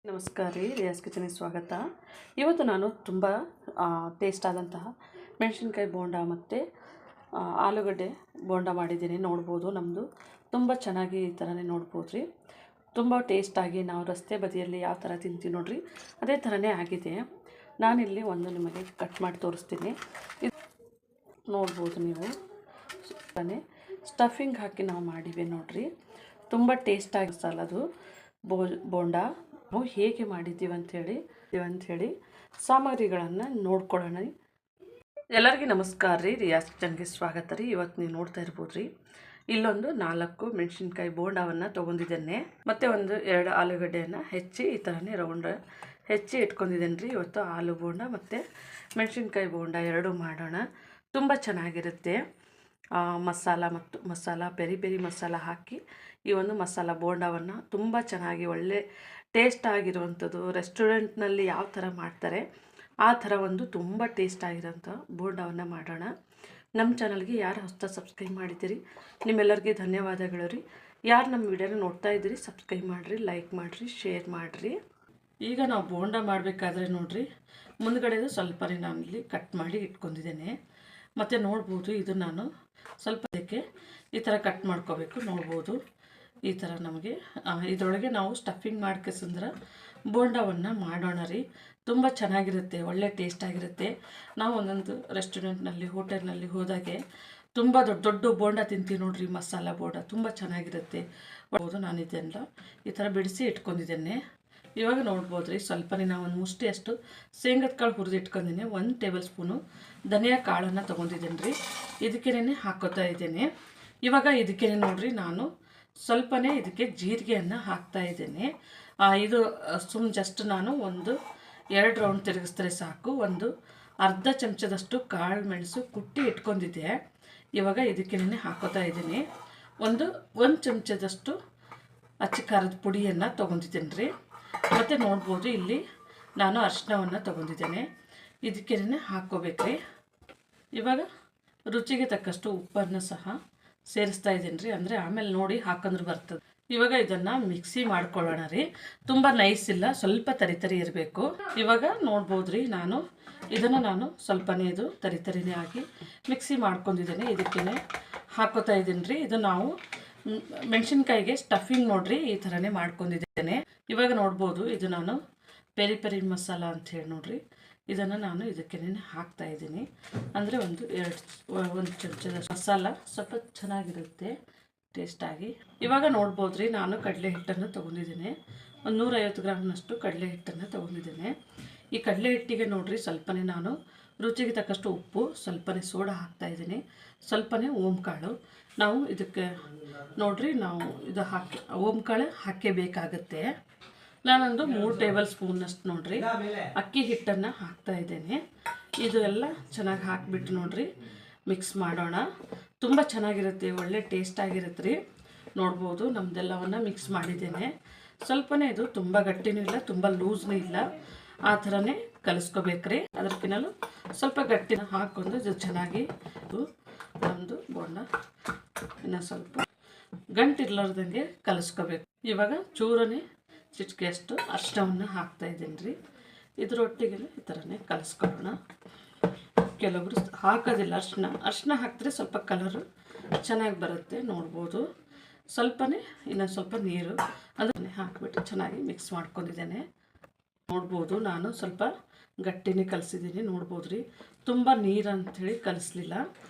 ನಮಸ್ಕಾರ ರೀ, ರಿಯಾಸ್ ಕಿಚನಿಗೆ ಸ್ವಾಗತ. ಇವತ್ತು ನಾನು ತುಂಬ ಟೇಸ್ಟ್ ಆದಂತಹ ಮೆಣಸಿನ್ಕಾಯಿ ಬೋಂಡ ಮತ್ತು ಆಲೂಗಡ್ಡೆ ಬೋಂಡ ಮಾಡಿದ್ದೀನಿ. ನೋಡ್ಬೋದು, ನಮ್ಮದು ತುಂಬ ಚೆನ್ನಾಗಿ ಈ ಥರನೇ ನೋಡ್ಬೋದು ರೀ. ತುಂಬ ಟೇಸ್ಟಾಗಿ ನಾವು ರಸ್ತೆ ಬದಿಯಲ್ಲಿ ಯಾವ ಥರ ತಿಂತೀವಿ ನೋಡಿರಿ, ಅದೇ ಥರನೇ ಆಗಿದೆ. ನಾನಿಲ್ಲಿ ಒಂದು ನಿಮಗೆ ಕಟ್ ಮಾಡಿ ತೋರಿಸ್ತೀನಿ. ಇದು ನೋಡ್ಬೋದು ನೀವು, ಸ್ಟಫಿಂಗ್ ಹಾಕಿ ನಾವು ಮಾಡಿವೆ ನೋಡಿರಿ. ತುಂಬ ಟೇಸ್ಟಾಗಿ ಮಸಾಲದು ಬೋಂಡ ನಾವು ಹೇಗೆ ಮಾಡಿದ್ದೀವಿ ಅಂಥೇಳಿ ಸಾಮಗ್ರಿಗಳನ್ನು ನೋಡ್ಕೊಳ್ಳೋಣ. ಎಲ್ಲರಿಗೂ ನಮಸ್ಕಾರ ರೀ, ರಿಯಾಸ್ ಕಿಚನ್ಗೆ ಸ್ವಾಗತ ರೀ. ಇವತ್ತು ನೀವು ನೋಡ್ತಾ ಇರ್ಬೋದು ರೀ, ಇಲ್ಲೊಂದು 4 ಮೆಣಸಿನ್ಕಾಯಿ ಬೋಂಡವನ್ನು ತೊಗೊಂಡಿದ್ದೇನೆ. ಮತ್ತು ಒಂದು 2 ಆಲೂಗಡ್ಡೆಯನ್ನು ಹೆಚ್ಚಿ ಈ ಥರನೇ ರೌಂಡ್ ಹೆಚ್ಚಿ ಇಟ್ಕೊಂಡಿದ್ದೇನೆ ರೀ. ಇವತ್ತು ಆಲೂ ಬೋಂಡ ಮತ್ತು ಮೆಣಸಿನ್ಕಾಯಿ ಬೋಂಡ ಎರಡೂ ಮಾಡೋಣ. ತುಂಬ ಚೆನ್ನಾಗಿರುತ್ತೆ. ಮಸಾಲ ಪೆರಿ ಮಸಾಲ ಹಾಕಿ ಈ ಒಂದು ಮಸಾಲ ಬೋಂಡವನ್ನು ತುಂಬ ಚೆನ್ನಾಗಿ ಒಳ್ಳೆ ಟೇಸ್ಟ್ ಆಗಿರುವಂಥದ್ದು, ರೆಸ್ಟೋರೆಂಟ್ನಲ್ಲಿ ಯಾವ ಥರ ಮಾಡ್ತಾರೆ ಆ ಥರ ಒಂದು ತುಂಬ ಟೇಸ್ಟ್ ಆಗಿರೋಂಥ ಬೋಂಡವನ್ನು ಮಾಡೋಣ. ನಮ್ಮ ಚಾನಲ್ಗೆ ಯಾರು ಹೊಸ ಸಬ್ಸ್ಕ್ರೈಬ್ ಮಾಡಿದ್ದೀರಿ ನಿಮ್ಮೆಲ್ಲರಿಗೂ ಧನ್ಯವಾದಗಳು ರೀ. ಯಾರು ನಮ್ಮ ವಿಡಿಯೋನ ನೋಡ್ತಾ ಇದ್ದೀರಿ ಸಬ್ಸ್ಕ್ರೈಬ್ ಮಾಡಿರಿ, ಲೈಕ್ ಮಾಡಿರಿ, ಶೇರ್ ಮಾಡಿರಿ. ಈಗ ನಾವು ಬೋಂಡ ಮಾಡಬೇಕಾದ್ರೆ ನೋಡಿರಿ, ಮುಂದ್ಗಡೆದು ಸ್ವಲ್ಪನೇ ನಾನು ಇಲ್ಲಿ ಕಟ್ ಮಾಡಿ ಇಟ್ಕೊಂಡಿದ್ದೇನೆ. ಮತ್ತು ನೋಡ್ಬೋದು, ಇದು ನಾನು ಸ್ವಲ್ಪ ಅದಕ್ಕೆ ಈ ಥರ ಕಟ್ ಮಾಡ್ಕೋಬೇಕು. ನೋಡ್ಬೋದು ಈ ಥರ ನಮಗೆ ಇದರೊಳಗೆ ನಾವು ಸ್ಟಫಿಂಗ್ ಮಾಡ್ಕಸಂದ್ರೆ ಬೋಂಡವನ್ನು ಮಾಡೋಣ ರೀ. ತುಂಬ ಚೆನ್ನಾಗಿರುತ್ತೆ, ಒಳ್ಳೆ ಟೇಸ್ಟಾಗಿರುತ್ತೆ. ನಾವು ಒಂದೊಂದು ರೆಸ್ಟೋರೆಂಟ್ನಲ್ಲಿ ಹೋಟೆಲ್ನಲ್ಲಿ ಹೋದಾಗೆ ತುಂಬ ದೊಡ್ಡ ಬೋಂಡ ತಿಂತೀವಿ ನೋಡಿರಿ, ಮಸಾಲ ಬೋಂಡ ತುಂಬ ಚೆನ್ನಾಗಿರುತ್ತೆ. ನೋಡ್ಬೋದು, ನಾನು ಇದೆಲ್ಲ ಈ ಥರ ಬಿಡಿಸಿ ಇಟ್ಕೊಂಡಿದ್ದೇನೆ. ಇವಾಗ ನೋಡ್ಬೋದು ರೀ, ಸ್ವಲ್ಪನೇ ನಾವು ಒಂದು ಮುಷ್ಟಿಯಷ್ಟು ಶೇಂಗದ ಕಾಳು ಹುರಿದು ಇಟ್ಕೊಂಡಿದ್ದೀನಿ. 1 ಟೇಬಲ್ ಸ್ಪೂನು ಧನಿಯಾ ಕಾಳನ್ನು ತೊಗೊಂಡಿದ್ದೀನಿ ರೀ. ಇದಕ್ಕೇನೆ ಹಾಕೋತಾ ಇದ್ದೇನೆ. ಇವಾಗ ಇದಕ್ಕೇ ನೋಡಿರಿ, ನಾನು ಸ್ವಲ್ಪನೇ ಇದಕ್ಕೆ ಜೀರಿಗೆಯನ್ನು ಹಾಕ್ತಾ ಇದ್ದೇನೆ. ಇದು ಜಸ್ಟ್ ನಾನು 1-2 ರೌಂಡ್ ತಿರುಗಿಸಿದ್ರೆ ಸಾಕು. ಒಂದು ಅರ್ಧ ಚಮಚದಷ್ಟು ಕಾಳು ಮೆಣಸು ಕುಟ್ಟಿ ಇಟ್ಕೊಂಡಿದ್ದೆ. ಇವಾಗ ಇದಕ್ಕೇನೆ ಹಾಕೋತಾ ಇದ್ದೀನಿ. ಒಂದು ಚಮಚದಷ್ಟು ಅಚ್ಚ ಖಾರದ ಪುಡಿಯನ್ನು ತೊಗೊಂಡಿದ್ದೀನಿ ರೀ. ಮತ್ತು ನೋಡ್ಬೋದು, ಇಲ್ಲಿ ನಾನು ಅರಿಶಿನವನ್ನು ತೊಗೊಂಡಿದ್ದೇನೆ. ಇದಕ್ಕೇನೆ ಹಾಕ್ಕೋಬೇಕ್ರಿ. ಇವಾಗ ರುಚಿಗೆ ತಕ್ಕಷ್ಟು ಉಪ್ಪನ್ನು ಸಹ ಸೇರಿಸ್ತಾ ಇದ್ದೀನಿ ರೀ. ಅಂದರೆ ಆಮೇಲೆ ನೋಡಿ ಹಾಕಂದ್ರೆ ಬರ್ತದೆ. ಇವಾಗ ಇದನ್ನು ಮಿಕ್ಸಿ ಮಾಡ್ಕೊಳ್ಳೋಣ ರೀ. ತುಂಬ ನೈಸ್ ಇಲ್ಲ, ಸ್ವಲ್ಪ ತರಿ ಇರಬೇಕು. ಇವಾಗ ನೋಡ್ಬೋದು ರೀ, ಇದನ್ನು ಸ್ವಲ್ಪನೇ ಇದು ತರಿನೇ ಆಗಿ ಮಿಕ್ಸಿ ಮಾಡ್ಕೊಂಡಿದ್ದೇನೆ. ಇದಕ್ಕೇ ಹಾಕೋತಾ ಇದ್ದೀನಿ ರೀ. ಇದು ನಾವು ಮೆಣಸಿನ್ಕಾಯಿಗೆ ಸ್ಟಫಿಂಗ್ ನೋಡ್ರಿ ಈ ಥರನೇ ಮಾಡ್ಕೊಂಡಿದ್ದೇನೆ. ಇವಾಗ ನೋಡ್ಬೋದು, ಇದು ನಾನು ಪೆರಿ ಮಸಾಲ ಅಂಥೇಳಿ ನೋಡ್ರಿ, ಇದನ್ನು ನಾನು ಇದಕ್ಕೇನೆ ಹಾಕ್ತಾ ಇದ್ದೀನಿ. ಅಂದರೆ ಒಂದು ಚಮಚದ ಮಸಾಲ ಸ್ವಲ್ಪ ಚೆನ್ನಾಗಿರುತ್ತೆ ಟೇಸ್ಟಾಗಿ. ಇವಾಗ ನೋಡ್ಬೋದು ರೀ, ನಾನು ಕಡಲೆ ಹಿಟ್ಟನ್ನು ತೊಗೊಂಡಿದ್ದೇನೆ. ಒಂದು 150 ಗ್ರಾಮ್ನಷ್ಟು ಕಡಲೆ ಹಿಟ್ಟನ್ನು ತೊಗೊಂಡಿದ್ದೇನೆ. ಈ ಕಡಲೆ ಹಿಟ್ಟಿಗೆ ನೋಡಿರಿ, ಸ್ವಲ್ಪನೇ ನಾನು ರುಚಿಗೆ ತಕ್ಕಷ್ಟು ಉಪ್ಪು, ಸ್ವಲ್ಪನೇ ಸೋಡಾ ಹಾಕ್ತಾ ಇದ್ದೀನಿ, ಸ್ವಲ್ಪನೇ ಓಂಕಾಳು. ನಾವು ಇದಕ್ಕೆ ನೋಡಿರಿ, ನಾವು ಇದು ಓಂಕಾಳು ಹಾಕಬೇಕಾಗತ್ತೆ. ನಾನೊಂದು 3 ಟೇಬಲ್ ಸ್ಪೂನ್ನಷ್ಟು ನೋಡಿರಿ ಅಕ್ಕಿ ಹಿಟ್ಟನ್ನು ಹಾಕ್ತಾ ಇದ್ದೇನೆ. ಇದು ಎಲ್ಲ ಚೆನ್ನಾಗಿ ಹಾಕಿಬಿಟ್ಟು ನೋಡಿರಿ ಮಿಕ್ಸ್ ಮಾಡೋಣ. ತುಂಬ ಚೆನ್ನಾಗಿರುತ್ತೆ, ಒಳ್ಳೆ ಟೇಸ್ಟಾಗಿರುತ್ತೆ ರೀ. ನೋಡ್ಬೋದು, ನಮ್ಮದೆಲ್ಲವನ್ನು ಮಿಕ್ಸ್ ಮಾಡಿದ್ದೇನೆ. ಸ್ವಲ್ಪನೇ ಇದು ತುಂಬ ಗಟ್ಟಿನೂ ಇಲ್ಲ, ತುಂಬ ಲೂಸ್ನೂ ಇಲ್ಲ, ಆ ಥರನೇ ಕಲಿಸ್ಕೋಬೇಕ್ರಿ. ಅದಕ್ಕಿನ್ನೂ ಸ್ವಲ್ಪ ಗಟ್ಟಿನ ಹಾಕ್ಕೊಂಡು ಇದು ಚೆನ್ನಾಗಿ ನಮ್ಮದು ಬೋಂಡ ಇನ್ನು ಸ್ವಲ್ಪ ಗಂಟಿರ್ಲಾರ್ದಂಗೆ ಕಲಿಸ್ಕೋಬೇಕು. ಇವಾಗ ಚೂರನೇ ಚಿಟಿಕೆಯಷ್ಟು ಅರಿಶಿನವನ್ನು ಹಾಕ್ತಾ ಇದ್ದೀನಿ ರೀ. ಇದರೊಟ್ಟಿಗೆ ಈ ಥರನೇ ಕಲಿಸ್ಕೊಳ್ಳೋಣ. ಕೆಲವೊಬ್ರು ಹಾಕೋದಿಲ್ಲ ಅರಿಶಿನ ಹಾಕಿದ್ರೆ ಸ್ವಲ್ಪ ಕಲರು ಚೆನ್ನಾಗಿ ಬರುತ್ತೆ. ನೋಡ್ಬೋದು, ಸ್ವಲ್ಪನೇ ಇನ್ನೊಂದು ಸ್ವಲ್ಪ ನೀರು ಅದನ್ನೇ ಹಾಕಿಬಿಟ್ಟು ಚೆನ್ನಾಗಿ ಮಿಕ್ಸ್ ಮಾಡ್ಕೊಂಡಿದ್ದೇನೆ. ನೋಡ್ಬೋದು, ನಾನು ಸ್ವಲ್ಪ ಗಟ್ಟಿನೇ ಕಲಿಸಿದ್ದೀನಿ. ನೋಡ್ಬೋದು ರೀ, ತುಂಬ ನೀರು ಅಂಥೇಳಿ ಕಲಿಸ್ಲಿಲ್ಲ.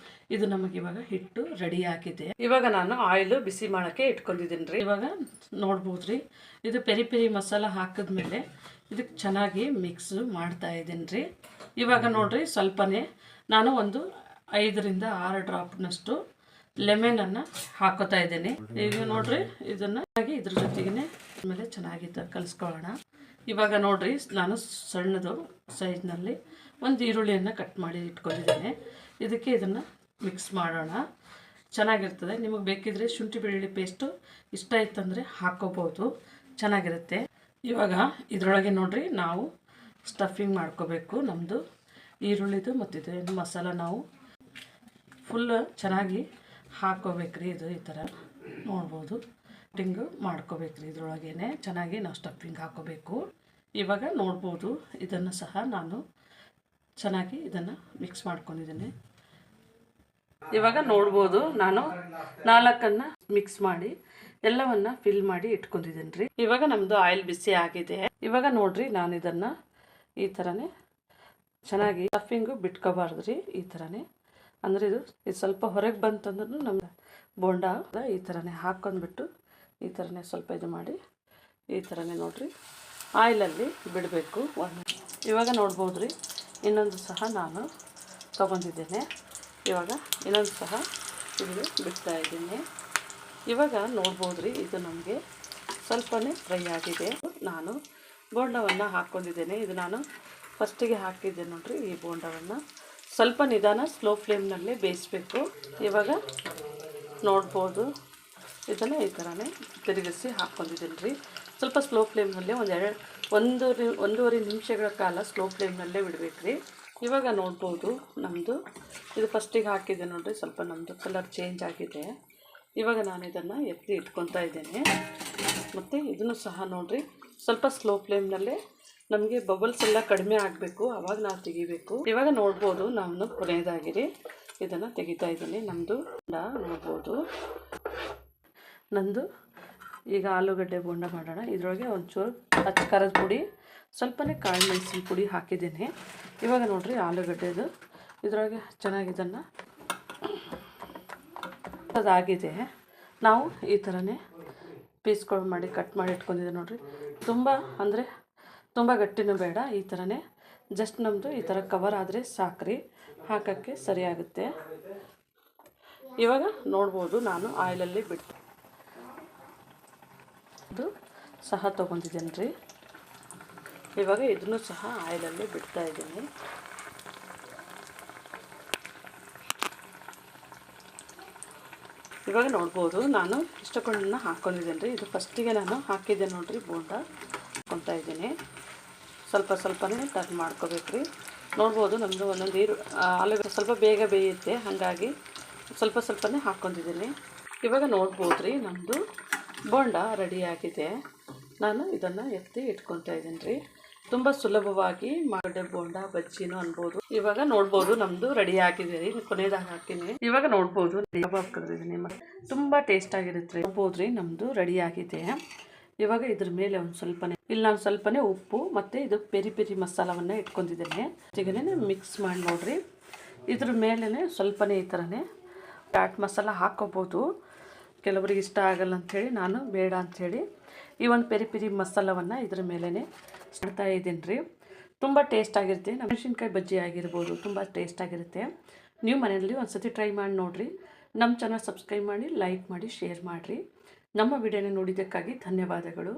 ಇದು ನಮಗೆ ಇವಾಗ ಹಿಟ್ಟು ರೆಡಿ ಆಗಿದೆ. ಇವಾಗ ನಾನು ಆಯಿಲು ಬಿಸಿ ಮಾಡೋಕ್ಕೆ ಇಟ್ಕೊಂಡಿದ್ದೀನಿ ರೀ. ಇವಾಗ ನೋಡ್ಬೋದು ರೀ, ಇದು ಪೆರಿ ಮಸಾಲ ಹಾಕಿದ್ಮೇಲೆ ಇದಕ್ಕೆ ಚೆನ್ನಾಗಿ ಮಿಕ್ಸ್ ಮಾಡ್ತಾ ಇದ್ದೀನಿ ರೀ. ಇವಾಗ ನೋಡಿರಿ, ಸ್ವಲ್ಪನೇ ನಾನು ಒಂದು 5-6 ಡ್ರಾಪ್ನಷ್ಟು ಲೆಮನನ್ನು ಹಾಕೋತಾ ಇದ್ದೀನಿ. ಈಗ ನೋಡಿರಿ, ಇದನ್ನು ಇದ್ರ ಜೊತೆಗೇ ಆಮೇಲೆ ಚೆನ್ನಾಗಿ ಕಲಿಸ್ಕೊಳ್ಳೋಣ. ಇವಾಗ ನೋಡಿರಿ, ನಾನು ಸಣ್ಣದು ಸೈಜ್ನಲ್ಲಿ ಒಂದು ಈರುಳ್ಳಿಯನ್ನು ಕಟ್ ಮಾಡಿ ಇಟ್ಕೊಂಡಿದ್ದೇನೆ. ಇದಕ್ಕೆ ಇದನ್ನು ಮಿಕ್ಸ್ ಮಾಡೋಣ, ಚೆನ್ನಾಗಿರ್ತದೆ. ನಿಮಗೆ ಬೇಕಿದ್ರೆ ಶುಂಠಿ ಬೆಳ್ಳುಳ್ಳಿ ಪೇಸ್ಟು ಇಷ್ಟ ಇತ್ತಂದರೆ ಹಾಕ್ಕೋಬೋದು, ಚೆನ್ನಾಗಿರುತ್ತೆ. ಇವಾಗ ಇದರೊಳಗೆ ನೋಡಿರಿ, ನಾವು ಸ್ಟಫಿಂಗ್ ಮಾಡ್ಕೋಬೇಕು. ನಮ್ಮದು ಈರುಳ್ಳಿದು ಮತ್ತು ಇದು ಮಸಾಲ ನಾವು ಫುಲ್ ಚೆನ್ನಾಗಿ ಹಾಕ್ಕೋಬೇಕ್ರಿ. ಇದು ಈ ಥರ ನೋಡ್ಬೋದು, ಸ್ಟಫಿಂಗು ಮಾಡ್ಕೋಬೇಕ್ರಿ. ಇದ್ರೊಳಗೇ ಚೆನ್ನಾಗಿ ನಾವು ಸ್ಟಫಿಂಗ್ ಹಾಕ್ಕೋಬೇಕು. ಇವಾಗ ನೋಡ್ಬೋದು ಇದನ್ನು ಸಹ ನಾನು ಚೆನ್ನಾಗಿ ಇದನ್ನು ಮಿಕ್ಸ್ ಮಾಡ್ಕೊಂಡಿದ್ದೀನಿ. ಇವಾಗ ನೋಡ್ಬೋದು ನಾನು 4 ಮಿಕ್ಸ್ ಮಾಡಿ ಎಲ್ಲವನ್ನು ಫಿಲ್ ಮಾಡಿ ಇಟ್ಕೊಂಡಿದ್ದೀನಿ ರೀ. ಇವಾಗ ನಮ್ಮದು ಆಯಿಲ್ ಬಿಸಿ ಆಗಿದೆ. ಇವಾಗ ನೋಡ್ರಿ ನಾನು ಇದನ್ನು ಈ ಥರನೇ ಚೆನ್ನಾಗಿ ಸ್ಟಫಿಂಗು ಬಿಟ್ಕೋಬಾರ್ದು ರೀ. ಈ ಥರನೇ ಅಂದರೆ ಇದು ಸ್ವಲ್ಪ ಹೊರಗೆ ಬಂತಂದ್ರೂ ನಮ್ಮ ಬೋಂಡ ಈ ಥರನೇ ಹಾಕ್ಕೊಂಡ್ಬಿಟ್ಟು ಈ ಥರನೇ ಸ್ವಲ್ಪ ಇದು ಮಾಡಿ ಈ ಥರನೇ ನೋಡಿರಿ ಆಯಿಲಲ್ಲಿ ಬಿಡಬೇಕು. ಇವಾಗ ನೋಡ್ಬೋದು ರೀ ಇನ್ನೊಂದು ಸಹ ನಾನು ತೊಗೊಂಡಿದ್ದೇನೆ. ಇವಾಗ ಇನ್ನೊಂದು ಸಹ ಇಲ್ಲಿ ಬಿಡ್ತಾಯಿದ್ದೀನಿ. ಇವಾಗ ನೋಡ್ಬೋದು ರೀ ಇದು ನಮಗೆ ಸ್ವಲ್ಪನೇ ಫ್ರೈ ಆಗಿದೆ. ನಾನು ಬೋಂಡವನ್ನು ಹಾಕ್ಕೊಂಡಿದ್ದೇನೆ. ಇದು ನಾನು ಫಸ್ಟಿಗೆ ಹಾಕಿದ್ದೆ ನೋಡಿರಿ. ಈ ಬೋಂಡವನ್ನು ಸ್ವಲ್ಪ ನಿಧಾನ ಸ್ಲೋ ಫ್ಲೇಮ್ನಲ್ಲೇ ಬೇಯಿಸಬೇಕು. ಇವಾಗ ನೋಡ್ಬೋದು ಇದನ್ನು ಈ ಥರನೇ ತಿರುಗಿಸಿ ಹಾಕ್ಕೊಂಡಿದ್ದೀನಿ ರೀ. ಸ್ವಲ್ಪ ಸ್ಲೋ ಫ್ಲೇಮ್ನಲ್ಲೇ ಒಂದೂವರೆ ನಿಮಿಷಗಳ ಕಾಲ ಸ್ಲೋ ಫ್ಲೇಮ್ನಲ್ಲೇ ಬಿಡಬೇಕು ರೀ. ಇವಾಗ ನೋಡ್ಬೋದು ನಮ್ಮದು ಇದು ಫಸ್ಟಿಗೆ ಹಾಕಿದ್ದೆ ನೋಡಿರಿ, ಸ್ವಲ್ಪ ನಮ್ಮದು ಕಲರ್ ಚೇಂಜ್ ಆಗಿದೆ. ಇವಾಗ ನಾನು ಇದನ್ನು ಎತ್ತಿ ಇಟ್ಕೊತಾ ಇದ್ದೇನೆ. ಮತ್ತು ಇದನ್ನು ಸಹ ನೋಡಿರಿ ಸ್ವಲ್ಪ ಸ್ಲೋ ಫ್ಲೇಮ್ನಲ್ಲೇ ನಮಗೆ ಬಬಲ್ಸ್ ಎಲ್ಲ ಕಡಿಮೆ ಆಗಬೇಕು, ಆವಾಗ ನಾವು ತೆಗಿಬೇಕು. ಇವಾಗ ನೋಡ್ಬೋದು ನಾನು ಕೊನೆಯದಾಗಿರಿ ಇದನ್ನು ತೆಗಿತಾ ಇದ್ದೀನಿ. ನಮ್ಮದು ನೋಡ್ಬೋದು ನಂದು ಈಗ ಆಲೂಗಡ್ಡೆ ಬೋಂಡ ಮಾಡೋಣ. ಇದರೊಳಗೆ ಒಂಚೂರು ಹಚ್ಚ ಖಾರದ ಪುಡಿ, ಸ್ವಲ್ಪನೇ ಕಾಳು ಮೆಣಸಿನ ಪುಡಿ ಹಾಕಿದ್ದೇನೆ. ಇವಾಗ ನೋಡಿರಿ ಆಲೂಗಡ್ಡೆದು ಇದರೊಳಗೆ ಚೆನ್ನಾಗಿ ಇದನ್ನು ಅದಾಗಿದೆ. ನಾವು ಈ ಥರನೇ ಪೀಸ್ಗಳು ಮಾಡಿ ಕಟ್ ಮಾಡಿ ಇಟ್ಕೊಂಡಿದ್ದೆ ನೋಡಿರಿ. ತುಂಬ ಅಂದರೆ ತುಂಬ ಗಟ್ಟಿನೂ ಬೇಡ, ಈ ಥರನೇ ಜಸ್ಟ್ ನಮ್ಮದು ಈ ಥರ ಕವರ್ ಆದರೆ ಸಾಕ್ರಿ, ಹಾಕೋಕ್ಕೆ ಸರಿಯಾಗುತ್ತೆ. ಇವಾಗ ನೋಡ್ಬೋದು ನಾನು ಆಯಿಲಲ್ಲಿ ಬಿಟ್ಟು ಇದು ಸಹ ತೊಗೊಂಡಿದ್ದೇನೆ ರೀ. ಇವಾಗ ಇದನ್ನು ಸಹ ಆಯಿಲಲ್ಲಿ ಬಿಡ್ತಾ ಇದ್ದೀನಿ. ಇವಾಗ ನೋಡ್ಬೋದು ನಾನು ಇಷ್ಟೊಂದನ್ನು ಹಾಕ್ಕೊಂಡಿದ್ದೇನೆ ರೀ. ಇದು ಫಸ್ಟಿಗೆ ನಾನು ಹಾಕಿದ್ದೆ ನೋಡಿರಿ ಬೋಂಡ ಹಾಕ್ಕೊತಾ ಇದ್ದೀನಿ. ಸ್ವಲ್ಪನೇ ಟರ್ನ್ ಮಾಡ್ಕೋಬೇಕು ರೀ. ನೋಡ್ಬೋದು ನಮ್ಮದು ಒಂದೊಂದು ಆಲೂಗಡ್ಡೆ ಸ್ವಲ್ಪ ಬೇಗ ಬೇಯುತ್ತೆ, ಹಾಗಾಗಿ ಸ್ವಲ್ಪನೇ ಹಾಕ್ಕೊಂಡಿದ್ದೀನಿ. ಇವಾಗ ನೋಡ್ಬೋದು ರೀ ನಮ್ಮದು ಬೋಂಡ ರೆಡಿಯಾಗಿದೆ. ನಾನು ಇದನ್ನು ಎತ್ತಿ ಇಟ್ಕೊತಾ ಇದ್ದೀನಿ ರೀ. ತುಂಬ ಸುಲಭವಾಗಿ ಮಾಡಿದೆ ಬೋಂಡ ಬಜ್ಜಿನೂ ಅನ್ಬೋದು. ಇವಾಗ ನೋಡ್ಬೋದು ನಮ್ಮದು ರೆಡಿ ಆಗಿದೆ ರೀ. ಕೊನೆಯದಾಗಿ ಹಾಕ್ತೀನಿ. ಇವಾಗ ನೋಡ್ಬೋದು ಕಬಾಬ್ ಕರೆದಿದ್ದೀನಿ, ತುಂಬ ಟೇಸ್ಟಾಗಿರುತ್ತೆ. ನೋಡ್ಬೋದು ರೀ ನಮ್ಮದು ರೆಡಿ ಆಗಿದೆ. ಇವಾಗ ಇದ್ರ ಮೇಲೆ ನಾನು ಸ್ವಲ್ಪನೇ ಉಪ್ಪು ಮತ್ತು ಇದು ಪೆರಿ ಪೆರಿ ಮಸಾಲವನ್ನು ಇಟ್ಕೊಂಡಿದ್ದೇನೆ. ಜೊತೆಗೇ ಮಿಕ್ಸ್ ಮಾಡಿ ನೋಡಿರಿ. ಇದ್ರ ಮೇಲೇ ಸ್ವಲ್ಪನೇ ಈ ಥರನೇ ಚಾಟ್ ಮಸಾಲ ಹಾಕ್ಕೋಬೋದು. ಕೆಲವರಿಗೆ ಇಷ್ಟ ಆಗಲ್ಲ ಅಂಥೇಳಿ ನಾನು ಬೇಡ ಅಂಥೇಳಿ ಈ ಒಂದು ಪೆರಿ ಪೆರಿ ಮಸಾಲವನ್ನು ಇದ್ರ ಮೇಲೇ ಮಾಡ್ತಾ ಇದ್ದೀನಿ ರೀ. ತುಂಬ ಟೇಸ್ಟಾಗಿರುತ್ತೆ. ಮೆಣಸಿನ್ಕಾಯಿ ಬಜ್ಜಿ ಆಗಿರ್ಬೋದು, ತುಂಬ ಟೇಸ್ಟಾಗಿರುತ್ತೆ. ನೀವು ಮನೆಯಲ್ಲಿ ಒಂದು ಸತಿ ಟ್ರೈ ಮಾಡಿ ನೋಡಿರಿ. ನಮ್ಮ ಚಾನಲ್ ಸಬ್ಸ್ಕ್ರೈಬ್ ಮಾಡಿ, ಲೈಕ್ ಮಾಡಿ, ಶೇರ್ ಮಾಡಿರಿ. ನಮ್ಮ ವಿಡಿಯೋನ ನೋಡಿದ್ದಕ್ಕಾಗಿ ಧನ್ಯವಾದಗಳು.